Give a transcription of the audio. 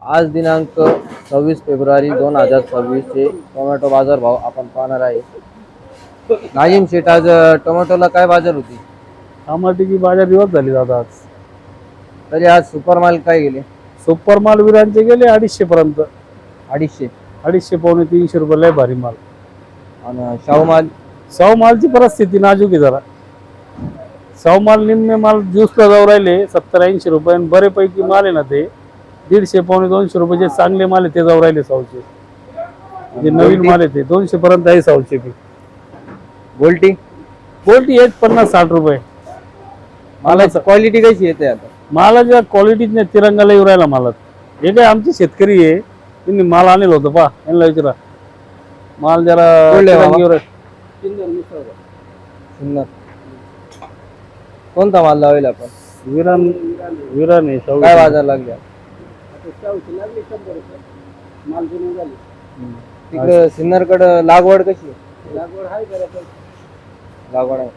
आज दिनांक 26 फेब्रुवारी 2026 चे टोमॅटो बाजार भाव आपण पाहणार आहे. नाईम शेठ, आज टोमॅटोला काय बाजार होती? टमाट्याची बाजार दिवस झाली दादा आज. तरी आज सुपर माल काय गेले? सुपर माल विरांचे गेले 250 पर्यंत. 250. 250 पावणे 300 रुपये लय भारी माल. आणि शाहू माल? शाहू मालची परिस्थिती नाजूक आहे जरा. शाहू माल निम्मे माल ज्यूसला जाऊ राहिले 70-80 रुपये आणि बरेपैकी माल आहे ना ते 150 पावणे 200 रुपये जे चांगले माल आहे ते जाऊ राहिले शाहूचे. जे नवीन माल आहे ते 200 पर्यंत आहे शाहूचे बी. गोल्टी? गोल्टी 50-60 रुपये. मालाची क्वालिटी कशी येते आता? मालाच्या क्वालिटीत नाही, तिरंगाला येऊ राहिला मालात. हे काय आमचे शेतकरी आहे, त्यांनी माल आणलं होतं पा, यांना विचारा. माल जरा तिरंगी येऊ राहिला. सुंदर. कोणता माल लावेल आपण? विरान. विरान आहे. काय बाजार लागले? तिकडे सिन्नरकडे लागवड कशी आहे? लागवड आहे. लागवड आहे.